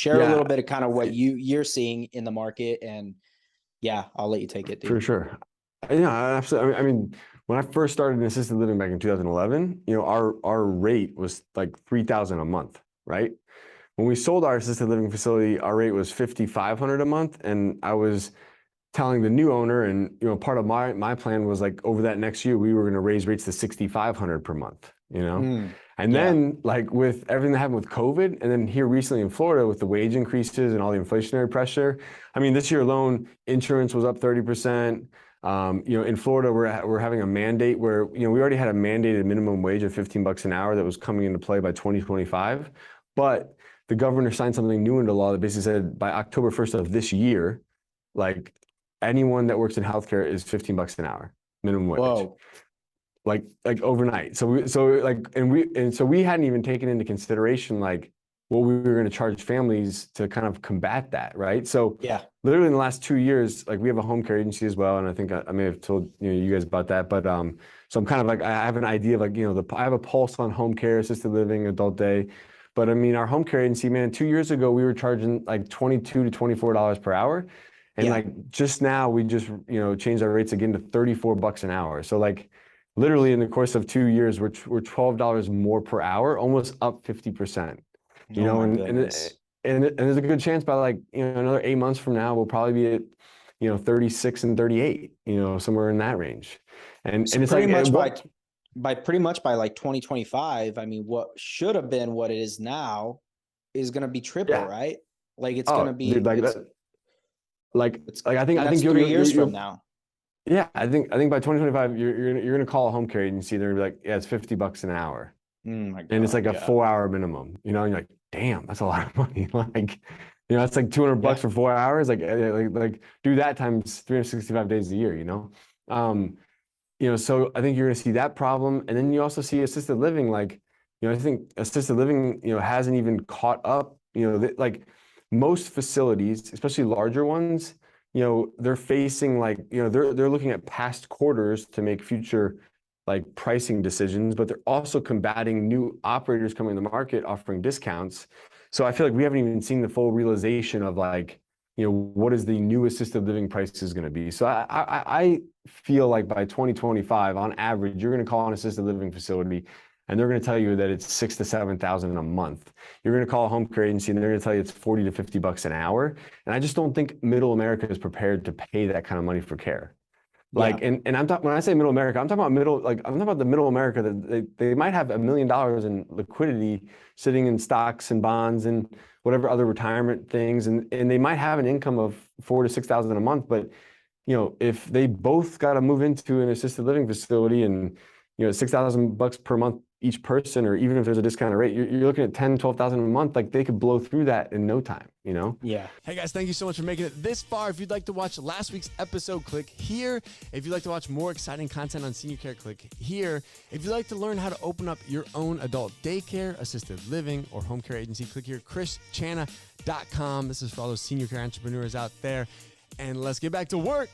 share a little bit of kind of what you're seeing in the market, and yeah, I'll let you take it, dude. For sure. Yeah, absolutely. I mean, when I first started in assisted living back in 2011, our rate was like $3,000 a month, right? When we sold our assisted living facility, our rate was $5,500 a month, and I was telling the new owner, and part of my plan was like over that next year we were going to raise rates to $6,500 per month. And then like with everything that happened with COVID, and then here recently in Florida with the wage increases and all the inflationary pressure, I mean, this year alone, insurance was up 30%. In Florida, we're having a mandate where we already had a mandated minimum wage of $15 an hour that was coming into play by 2025, but the governor signed something new into law that basically said by October 1st of this year, like anyone that works in healthcare is $15 an hour minimum wage. Whoa. Like overnight. So we hadn't even taken into consideration like what we were going to charge families to kind of combat that, right? So literally in the last 2 years, like we have a home care agency as well, and I think I may have told you guys about that, but so I'm kind of like, I have an idea of like I have a pulse on home care, assisted living, adult day, but I mean our home care agency, man, 2 years ago we were charging like $22 to $24 per hour, and like just now we just changed our rates again to $34 an hour. So like literally in the course of 2 years, we're $12 more per hour, almost up 50%. And there's a good chance by like another 8 months from now we'll probably be at 36 and 38, somewhere in that range. And so it's pretty like much by like 2025, I mean, what should have been what it is now is going to be triple, right? Like it's going to be dude, like that. Like I think 3 years from now. Yeah, I think by 2025 you're gonna call a home care agency. They're gonna be like, yeah, it's $50 an hour, my God, and it's like a 4-hour minimum. And you're like, damn, that's a lot of money. Like, it's like $200 for 4 hours. Like do that times 365 days a year. So I think you're gonna see that problem, and then you also see assisted living. Like, I think assisted living, hasn't even caught up. Like most facilities, especially larger ones, they're facing like, they're looking at past quarters to make future like pricing decisions, but they're also combating new operators coming to the market offering discounts. So I feel like we haven't even seen the full realization of like, what is the new assisted living price is going to be. So I feel like by 2025, on average, you're going to call an assisted living facility and they're going to tell you that it's $6,000 to $7,000 a month. You're going to call a home care agency and they're going to tell you it's $40 to $50 an hour. And I just don't think middle America is prepared to pay that kind of money for care. Like, and I'm talking, when I say middle America, I'm talking about the middle America that they might have $1 million in liquidity sitting in stocks and bonds and whatever other retirement things. And they might have an income of $4,000 to $6,000 a month. But, if they both got to move into an assisted living facility and, $6,000 per month each person, or even if there's a discounted rate, you're looking at $10,000, $12,000 a month. Like they could blow through that in no time, Yeah. Hey guys, thank you so much for making it this far. If you'd like to watch last week's episode, click here. If you'd like to watch more exciting content on senior care, click here. If you'd like to learn how to open up your own adult daycare, assisted living, or home care agency, click here, krischanna.com. This is for all those senior care entrepreneurs out there. And let's get back to work.